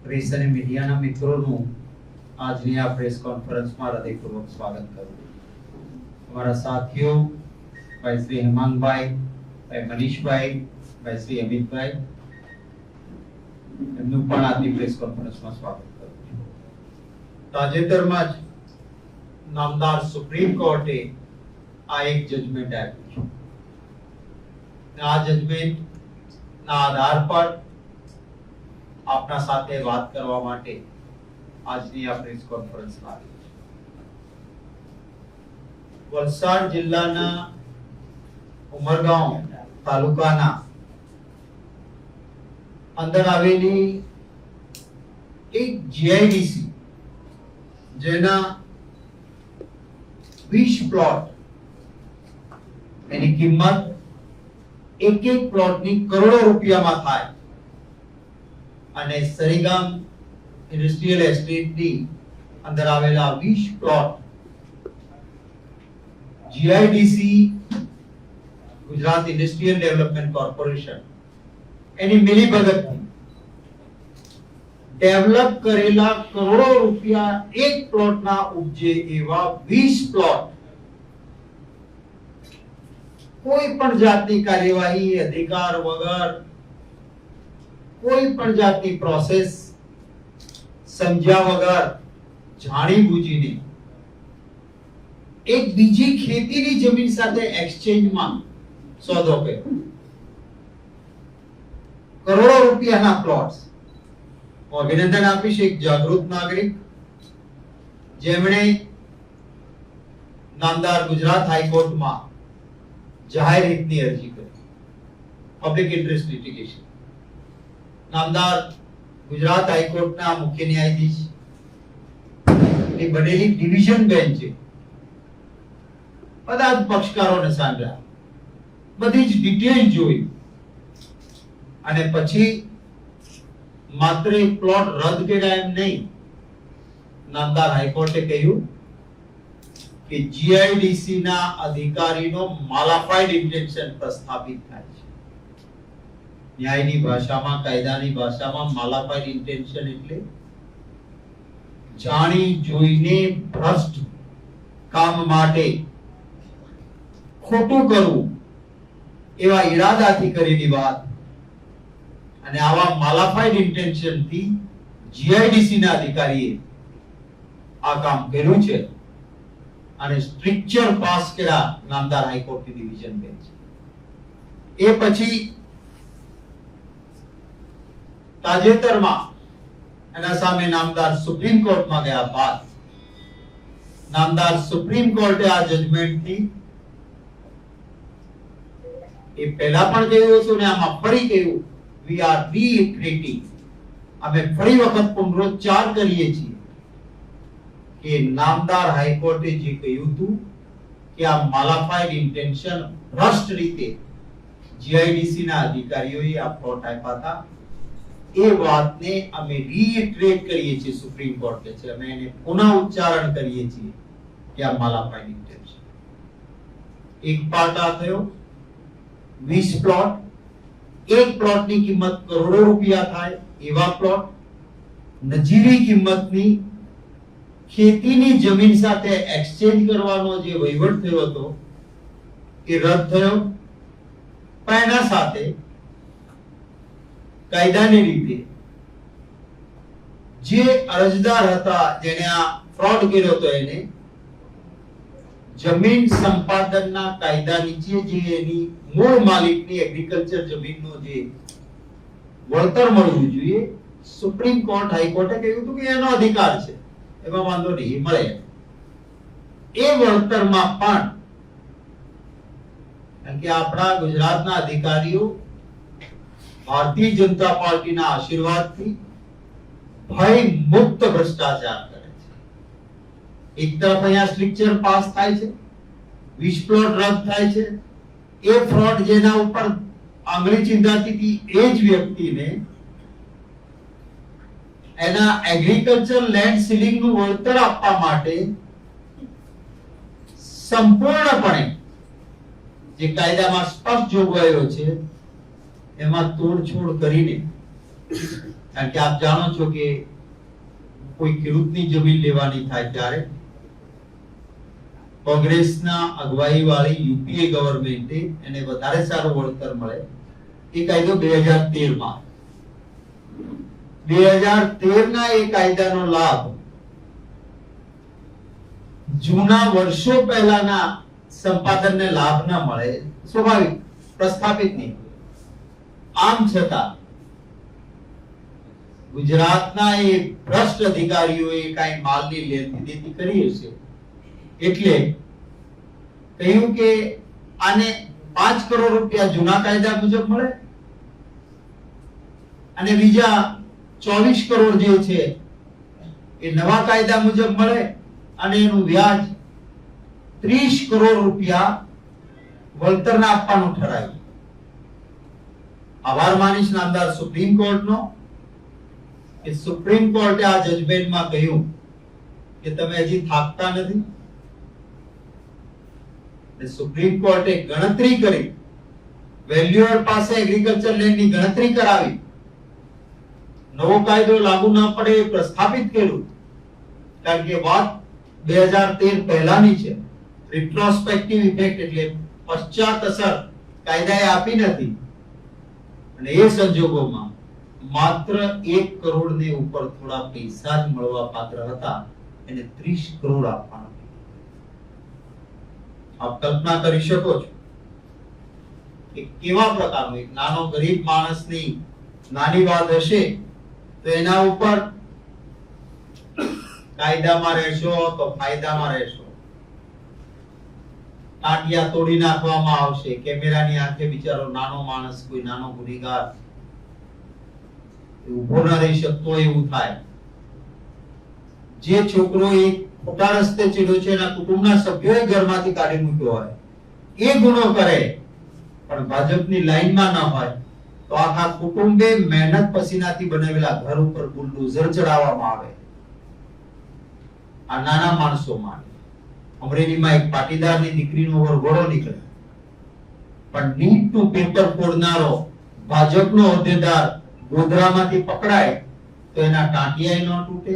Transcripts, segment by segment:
Press અને મીડિયાના મિત્રોનું આજની આ પ્રેસ કોન્ફરન્સમાં હૃદયપૂર્વક સ્વાગત કરું છું. અમારા સાથીઓ ભાઈ શ્રી હેમાંગભાઈ, ભાઈ મનીષભાઈ, ભાઈ શ્રી અમિતભાઈ, એમનું પણ આજની પ્રેસ કોન્ફરન્સમાં સ્વાગત કરું છું. તાજેતરમાં જ નામદાર સુપ્રીમ કોર્ટે આ એક જજમેન્ટ આપ્યું છે. આ જજમેન્ટ ના આધાર પર આપના સાથે વાત કરવા માટે આજની આ પ્રેસ કોન્ફરન્સ આવી છે. વલસાડ જિલ્લાના ઉમરગાંવ તાલુકાના અંદર આવેલી એક જીઆઈડીસી જેના 20 પ્લોટ, એની કિંમત એક પ્લોટની કરોડો રૂપિયામાં થાય અને સરીગામ ઇન્ડસ્ટ્રીયલ એસ્ટેટની અંદર આવેલા 20 plot GIDC Gujarat industrial development corporation એની મિલીભગતથી ડેવલપ કરેલા કરોડો રૂપિયા એક પ્લોટના ઉપજે એવા 20 પ્લોટ કોઈ પણ જાતની કાર્યવાહી અધિકાર વગર, કોઈ પણ જાતની પ્રોસેસ સમજ્યા વગર, જાણી બૂજીને એક બીજી ખેતીની જમીન સાથે એક્સચેન્જમાં સોદો કર્યો. કરોડો રૂપિયાના પ્લોટ્સ. હું અભિનંદન આપીશ એક જાગૃત નાગરિક જેમણે નામદાર ગુજરાત હાઈકોર્ટમાં જાહેર હિતની અરજી કરી, પબ્લિક ઇન્ટરેસ્ટ લિટિગેશન. નામદાર ગુજરાત હાઈકોર્ટના મુખ્ય ન્યાયાધીશ ની બનેલી ડિવિઝન બેન્ચે બધા જ પક્ષકારોને સાંભળ્યા, બધી જ ડિટેલ જોઈ અને પછી માત્ર એક પ્લોટ રદ કર્યા એમ નહીં, નામદાર હાઈકોર્ટે કહ્યું કે જીઆઈડીસી ના અધિકારીનો માલાફાઇડ ઇન્ટેન્શન પ્રસ્થાપિત થાય છે. ન્યાયની ભાષામાં, કાયદાની ભાષામાં માલાફાઇડ ઇન્ટેન્શન એટલે જાણી જોઈને ભ્રષ્ટ કામ માટે ખોટું કરવું એવા ઈરાદાથી કરેલી વાત. અને આવા માલાફાઇડ ઇન્ટેન્શન થી જીઆઈડીસી ના અધિકારીએ આ કામ કર્યું છે અને સ્ટ્રક્ચર પાસ કર્યા નામદાર હાઈકોર્ટની ડિવિઝન બેન્ચ. એ પછી તાજેતરમાં એના સામે નામદાર સુપ્રીમ કોર્ટમાં ગયા બાદ નામદાર સુપ્રીમ કોર્ટે આ જજમેન્ટથી એ પહેલા પણ કહ્યું હતું ને આમાં ફરી કહ્યું, વી આર રીઇટરેટિંગ, અમે ફરી વખત પુનરોચ્ચાર કરીએ છીએ કે નામદાર હાઈકોર્ટે જે કહ્યું હતું કે આ માલાફાઇડ ઇન્ટેન્શન ભ્રષ્ટ રીતે જીઆઈડીસી ના અધિકારીઓએ આ પ્લોટ આપ્યા હતા, એ વાતને અમે રીઇટરેટ કરીએ છીએ. સુપ્રીમ કોર્ટ કહે છે અમે એને પુનઃ ઉચ્ચારણ કરીએ છીએ કે આ માલાફાઇડ ઇન્ટેન્શન. એક પાર્ટ આ થયો 20 પ્લોટ, એક પ્લોટની કિંમત કરોડો રૂપિયા થાય એવા પ્લોટ, નજીવી કિંમતની ખેતીની જમીન સાથે એક્સચેન્જ કરવાનો જે વહીવટ થયો હતો એ રદ થયો. પણ એના સાથે કાયદાની રીતે જે અરજદાર હતા જેને આ ફ્રોડ કર્યો હતો એને જમીન સંપાદનના કાયદા નીચે જે એની મૂળ માલિકની એગ્રીકલ્ચર જમીનનો જે વળતર મળવું જોઈએ, સુપ્રીમ કોર્ટ હાઈકોર્ટે કહ્યું હતું કે એનો અધિકાર છે, એમાં વાંધો નહીં, મળે. એ વળતરમાં પણ કારણ કે આપણા ગુજરાતના અધિકારીઓ ભારતીય જનતા પાર્ટીના આશીર્વાદથી ભય મુક્ત ભ્રષ્ટાચાર કરે છે. એક તરફ અહીંયા સ્ટ્રક્ચર પાસ થાય છે, 20 પ્લોટ રદ થાય છે, એ ફ્રોડ જેના ઉપર આંગળી ચિંતાતી હતી એ જ વ્યક્તિને એના એગ્રીકલ્ચર લેન્ડ સીલિંગ નું વળતર આપવા માટે સંપૂર્ણપણે જે કાયદામાં સ્પષ્ટ જોગવાઈઓ છે એમાં તોડછોડ કરીને કારણ કે આપ જાણો છો કે કોઈ ખેડૂતની જમીન લેવાની થાય ત્યારે કોંગ્રેસના અગવાઈ વાળી યુપીએ ગવર્મેન્ટે એને વધારે સારું વળતર મળે એ કાયદો 2013 માં 2013 ના એ કાયદાનો લાભ જૂના વર્ષો પહેલાના સંપાદનને લાભ ન મળે, સ્વાભાવિક, પ્રસ્થાપિત નહીં. આમ છતાં ગુજરાતના એ ભ્રષ્ટ અધિકારીઓએ કાંઈ માલની લેતી દેતી કરી હશે એટલે કહ્યું કે આને 5 કરોડ રૂપિયા જૂના કાયદા મુજબ મળે અને બીજા 24 કરોડ જે છે એ નવા કાયદા મુજબ મળે અને એનું વ્યાજ 30 કરોડ રૂપિયા વળતરના આપવાનું ઠરાવ્યું. આભાર માનીશ નામદાર સુપ્રીમ કોર્ટનો કે સુપ્રીમ કોર્ટે આ જજમેન્ટમાં કહ્યું કે તમે હજી થાકતા નથી. સુપ્રીમ કોર્ટે ગણતરી કરી, વેલ્યુઅર પાસે એગ્રીકલ્ચર લેન્ડની ગણતરી કરાવી, નવો કાયદો લાગુ ન પડે એ પ્રસ્થાપિત કર્યું. કારણ કે વાત 2013 પહેલાની છે. રિટ્રોસ્પેક્ટિવ ઇફેક્ટ એટલે પશ્ચાત અસર કાયદાએ આપી નથી અને એ સંજોગોમાં માત્ર 1 કરોડ ને ઉપર થોડા પૈસા જ મળવા પાત્ર હતા, એને 30 કરોડ આપવાના. આપ કલ્પના કરી શકો છો કે કેવા પ્રકારનો એક નાનો ગરીબ માણસની નાની વાત હશે તો એના ઉપર કાયદામાં રહેશો તો ફાયદામાં રહેશો, ટાટિયા તોડી નાખવામાં આવશે, કેમેરાની આંખે બિચારો નાનો માણસ, કોઈ નાનો ગુનેગાર ઉભો ન રહી શકતો એવું થાય. જે છોકરો એક ખોટા રસ્તે ચડ્યો છે, એના કુટુંબના સભ્યોએ ઘરમાંથી કાઢી મૂક્યો હોય, એ ગુનો કરે પણ ભાજપની લાઈનમાં ન હોય તો આખા કુટુંબે મહેનત પસીનાથી બનાવેલા ઘર ઉપર બુલડોઝર ચડાવવામાં આવે. આ નાના માણસો માટે અમરેલીમાં એક પાટીદારની દીકરીનો વરઘોડો નીકળે પણ નીટ ટુ પેપર ફોડનારો ભાજપનો હોદ્દેદાર ગોધરામાંથી પકડાય તો એના ટાંટિયા ન તૂટે,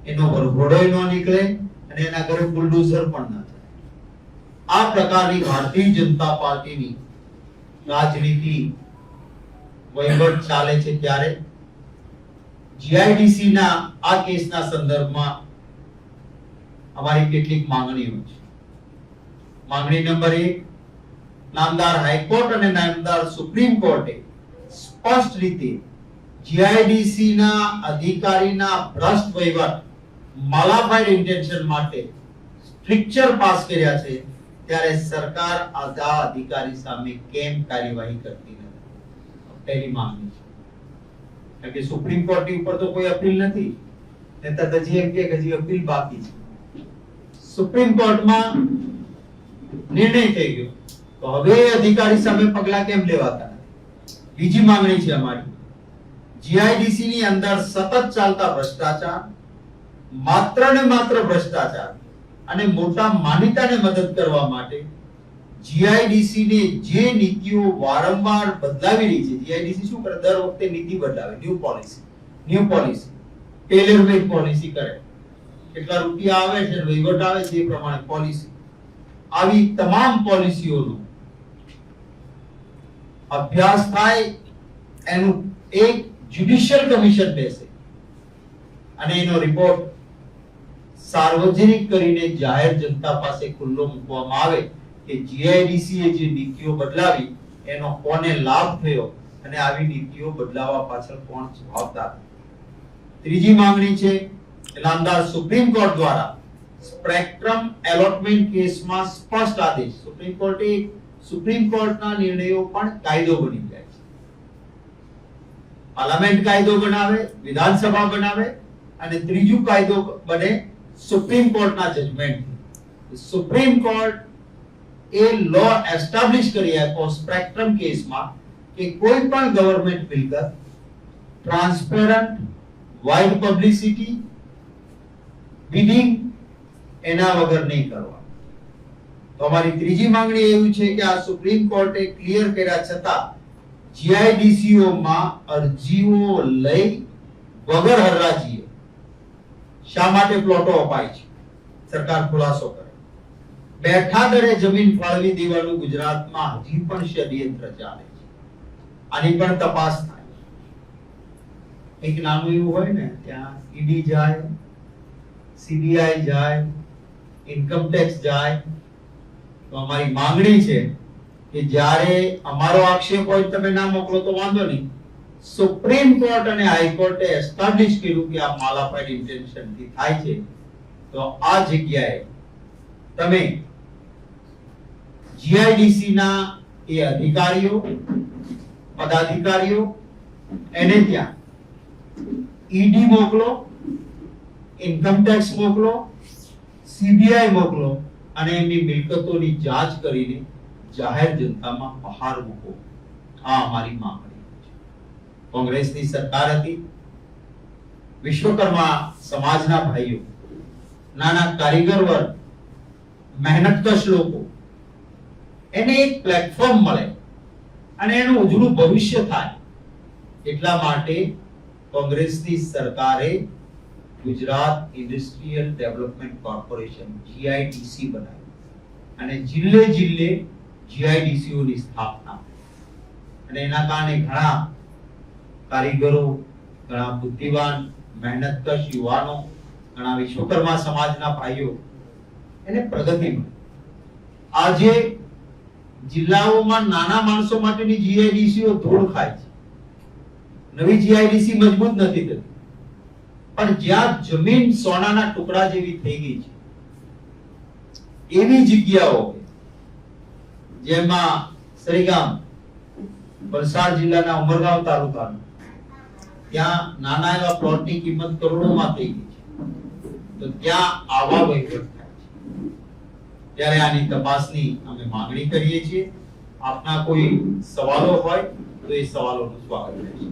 એનો વરઘોડો ન નીકળે અને એના ઘરે બુલડોઝર પણ ન થાય. આ પ્રકારની ભારતીય જનતા પાર્ટીની રાજનીતિ વહીવટ ચાલે છે ત્યારે જીઆઈડીસી ના આ કેસના સંદર્ભમાં અમારી કેટલીક માંગણીઓ છે. માંગણી નંબર 1, નામદાર હાઈકોર્ટ અને નામદાર સુપ્રીમ કોર્ટે સ્પષ્ટ રીતે જીઆઈડીસી ના અધિકારીના ભ્રષ્ટ વહીવટ, માલાફાઇડ ઇન્ટેન્શન માટે સ્ટ્રિક્ચર પાસ કર્યા છે ત્યારે સરકાર આ અધિકારી સામે કેમ કાર્યવાહી કરતી નથી? પહેલી માંગણી છે. કારણ કે સુપ્રીમ કોર્ટ ઉપર તો કોઈ અપીલ નથી, નહીતર હજી એમ કે હજી અપીલ બાકી છે. સુપ્રીમ કોર્ટમાં નિર્ણય થઈ ગયો તો હવે અધિકારી સામે પગલા કેમ લેવાતા નથી? બીજી માંગણી છે અમારી, જીઆઈડીસી ની અંદર સતત ચાલતા ભ્રષ્ટાચાર, માત્ર ને માત્ર ભ્રષ્ટાચાર અને મોટા માનીતાને મદદ કરવા માટે જીઆઈડીસી ને જે નીતિઓ વારંવાર બદલાવી રહી છે. જીઆઈડીસી શું કરે? દર વખતે નીતિ બદલાવે, ન્યૂ પોલિસી ટેલર મેડ પોલિસી કરે. કેટલા રૂપિયા આવે છે, વહીવટ આવે છે, એ પ્રમાણે પોલિસી. આવી તમામ પોલિસીઓનો અભ્યાસ થાય, એનું એક જ્યુડિશિયલ કમિશન બેસે અને એનો રિપોર્ટ સાર્વજનિક કરીને જાહેર જનતા પાસે ખુલ્લો મૂકવામાં આવે કે જીઆઈડીસી એ જે નીતિઓ બદલાવી એનો કોને લાભ થયો અને આવી નીતિઓ બદલાવા પાછળ કોણ જવાબદાર. ત્રીજી માંગણી છે, નામદાર સુપ્રીમ કોર્ટ દ્વારા સ્પેક્ટ્રમ એલોટમેન્ટ કેસમાં સ્પષ્ટ આદેશ. સુપ્રીમ કોર્ટના નિર્ણયો પણ કાયદો બની જાય છે. પાર્લામેન્ટ કાયદો બનાવે, વિધાનસભા બનાવે અને ત્રીજું કાયદો બને સુપ્રીમ કોર્ટના જજમેન્ટ. સુપ્રીમ કોર્ટ એ લો એસ્ટાબ્લિશ કરી આપ્યો સ્પેક્ટ્રમ કેસમાં કે કોઈ પણ ગવર્નમેન્ટ મિલકત ટ્રાન્સપેરન્ટ, વાઇડ પબ્લિસિટી, બિડિંગ એના વગર નહીં કરવા. તો અમારી ત્રીજી માંગણી એવું છે કે આ સુપ્રીમ કોર્ટે ક્લિયર કર્યા છતાં જીઆઈડીસીઓ માં અરજીઓ લઈ વગર હરરાજીએ શા માટે પ્લોટો અપાય છે? સરકાર ખુલાસો કરે. બેઠા દરે જમીન ફાળવી દેવાનું ગુજરાતમાં હજી પણ ષડયંત્ર ચાલે છે. આની પણ તપાસ થાય. એક નાનું એવું હોય ને, ત્યાં ઈડી જાય, સીબીઆઈ જાય, ઇન્કમ ટેક્સ જાય. તો અમારી માંગણી છે કે જ્યારે અમારો આક્ષેપ હોય તમે ના મોકલો તો વાંધો નહીં. સુપ્રીમ કોર્ટ અને હાઈકોર્ટે એસ્ટાબ્લિશ કર્યું કે આ માલાફાઇડ ઇન્ટેન્શન થી થાય છે, તો આ જગ્યાએ તમે જીઆઈડીસી ના એ અધિકારીઓ, પદાધિકારીઓ એને ત્યાં ઈડી મોકલો, ઇન્કમ ટેક્સ મોકલો, સીબીઆઈ મોકલો અને એમની મિલકતોની જાંચ કરીને જાહેર જનતામાં બહાર મૂકો. આ અમારી માંગણી છે. કોંગ્રેસની સરકાર હતી, વિશ્વકર્મા સમાજના ભાઈઓ, નાના કારીગર વર્ગ, મહેનતકશ લોકો, એને એક પ્લેટફોર્મ મળે અને એનું ઉજળું ભવિષ્ય થાય, એટલા માટે કોંગ્રેસની સરકારે Gujarat industrial development corporation GIDC બનાવી અને જિલ્લે જિલ્લે જીઆઈડીસીઓની સ્થાપના. અને એના કારણે ઘણા કારીગરો, ઘણા બુદ્ધિવાન, મહેનતકશ યુવાનો, ઘણા વિશ્વકર્મા સમાજના ભાઈઓ એને પ્રગતિ મળી. આજે જિલ્લાઓમાં નાના માણસો માટેની જીઆઈડીસીઓ ધૂળ ખાય છે. નવી જીઆઈડીસી મજબૂત નથી થતી, પણ જ્યાં જમીન સોનાના ટુકડા જેવી થઈ ગઈ છે એવી જગ્યાઓ, જેમાં સરીગામ, વલસાડ જિલ્લાના ઉમરગાંવ તાલુકાનું, ત્યાં નાના એવા પ્લોટની કિંમત કરોડોમાં થઈ ગઈ છે, તો ત્યાં આવા વહીવટ થાય છે. ત્યારે આની તપાસની અમે માંગણી કરીએ છીએ. આપના કોઈ સવાલો હોય તો એ સવાલોનું સ્વાગત રહેશે.